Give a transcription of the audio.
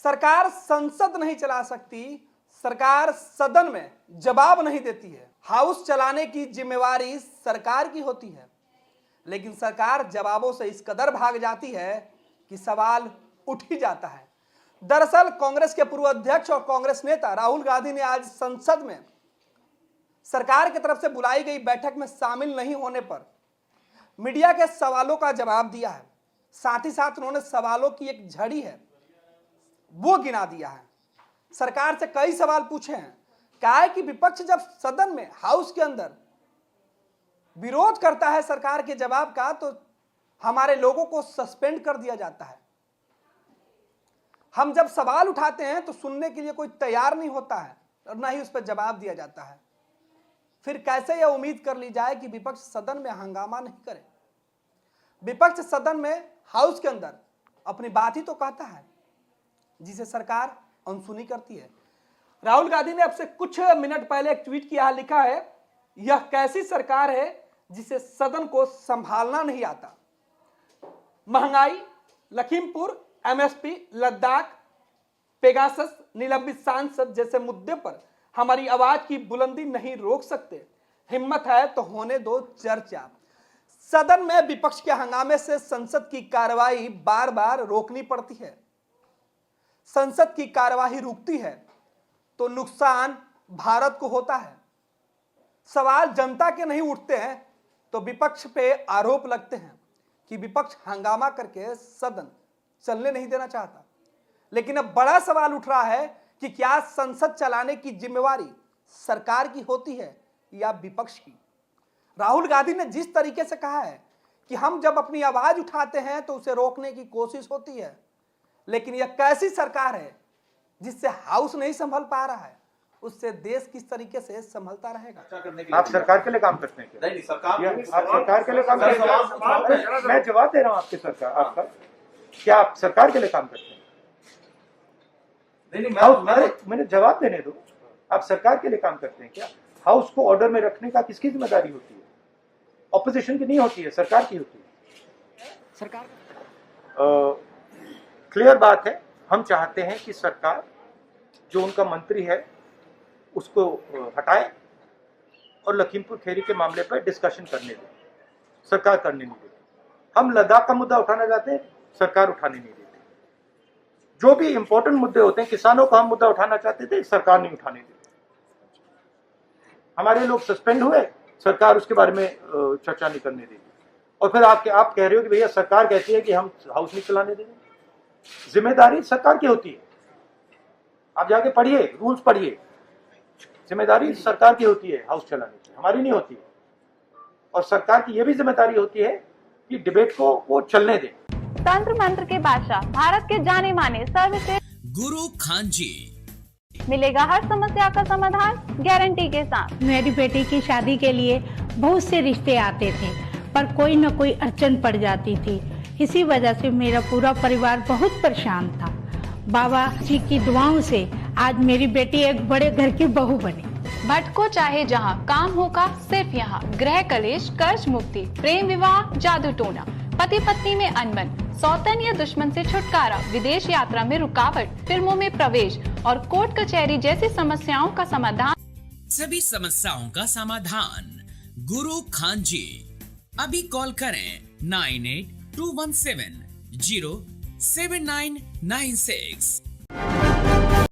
सरकार संसद नहीं चला सकती, सरकार सदन में जवाब नहीं देती है। हाउस चलाने की जिम्मेवारी सरकार की होती है, लेकिन सरकार जवाबों से इस कदर भाग जाती है कि सवाल उठ ही जाता है। दरअसल कांग्रेस के पूर्व अध्यक्ष और कांग्रेस नेता राहुल गांधी ने आज संसद में सरकार की तरफ से बुलाई गई बैठक में शामिल नहीं होने पर मीडिया के सवालों का जवाब दिया है। साथ ही साथ उन्होंने सवालों की एक झड़ी है वो गिना दिया है। सरकार से कई सवाल पूछे हैं। कहा है कि विपक्ष जब सदन में हाउस के अंदर विरोध करता है सरकार के जवाब का, तो हमारे लोगों को सस्पेंड कर दिया जाता है। हम जब सवाल उठाते हैं तो सुनने के लिए कोई तैयार नहीं होता है और ना ही उस पर जवाब दिया जाता है। फिर कैसे यह उम्मीद कर ली जाए कि विपक्ष सदन में हंगामा नहीं करे। विपक्ष सदन में हाउस के अंदर अपनी बात ही तो कहता है, जिसे सरकार अनसुनी करती है। राहुल गांधी ने अब से कुछ मिनट पहले एक ट्वीट किया, लिखा है, यह कैसी सरकार है जिसे सदन को संभालना नहीं आता। महंगाई, लखीमपुर, एमएसपी, लद्दाख, पेगासस, निलंबित सांसद जैसे मुद्दे पर हमारी आवाज की बुलंदी नहीं रोक सकते। हिम्मत है तो होने दो चर्चा। सदन में विपक्ष के हंगामे से संसद की कार्रवाई बार बार रोकनी पड़ती है। संसद की कार्यवाही रुकती है तो नुकसान भारत को होता है। सवाल जनता के नहीं उठते हैं तो विपक्ष पे आरोप लगते हैं कि विपक्ष हंगामा करके सदन चलने नहीं देना चाहता। लेकिन अब बड़ा सवाल उठ रहा है कि क्या संसद चलाने की जिम्मेवारी सरकार की होती है या विपक्ष की। राहुल गांधी ने जिस तरीके से कहा है कि हम जब अपनी आवाज उठाते हैं तो उसे रोकने की कोशिश होती है, लेकिन यह कैसी सरकार है जिससे हाउस नहीं संभल पा रहा है, उससे देश किस तरीके से संभलता रहेगा। आप सरकार के लिए काम करते हैं क्या? नहीं, आप सरकार के लिए काम करते हैं। मैं जवाब दे रहा हूँ आपकी सरकार, आपका क्या आप सरकार के लिए काम करते हैं? नहीं, मैंने जवाब देने दो। आप सरकार के लिए काम करते हैं क्या? हाउस को ऑर्डर में रखने का किसकी जिम्मेदारी होती है? ऑपोजिशन की नहीं होती है, सरकार की होती है। सरकार क्लियर बात है। हम चाहते हैं कि सरकार जो उनका मंत्री है उसको हटाए और लखीमपुर खीरी के मामले पर डिस्कशन करने दे। सरकार करने नहीं देती। हम लद्दाख का मुद्दा उठाना चाहते हैं, सरकार उठाने नहीं देती। जो भी इंपॉर्टेंट मुद्दे होते हैं, किसानों का हम मुद्दा उठाना चाहते थे, सरकार नहीं उठाने देती। हमारे लोग सस्पेंड हुए, सरकार उसके बारे में चर्चा नहीं करने देगी। और फिर आप कह रहे हो कि भैया सरकार कहती है कि हम हाउस नहीं चलाने देंगे। जिम्मेदारी सरकार की होती है। आप जाके पढ़िए, रूल्स पढ़िए। जिम्मेदारी सरकार की होती है हाउस चलाने की, हमारी नहीं होती है। और सरकार की यह भी जिम्मेदारी होती है कि डिबेट को वो चलने दें। तंत्र मंत्र के बादशाह, भारत के जाने माने सर्वश्रेष्ठ गुरु खान जी, मिलेगा हर समस्या का समाधान गारंटी के साथ। मेरी बेटी की शादी के लिए बहुत से रिश्ते आते थे, पर कोई न कोई अड़चन पड़ जाती थी। इसी वजह से मेरा पूरा परिवार बहुत परेशान था। बाबा जी की दुआओं से आज मेरी बेटी एक बड़े घर की बहू बनी। भटको चाहे जहां, काम होगा सिर्फ यहाँ। गृह कलेश, कर्ज मुक्ति, प्रेम विवाह, जादू टोना, पति पत्नी में अनबन, सौतन या दुश्मन से छुटकारा, विदेश यात्रा में रुकावट, फिल्मों में प्रवेश और कोर्ट कचहरी जैसी समस्याओं का समाधान। सभी समस्याओं का समाधान गुरु खान जी। अभी कॉल करें 9821707996।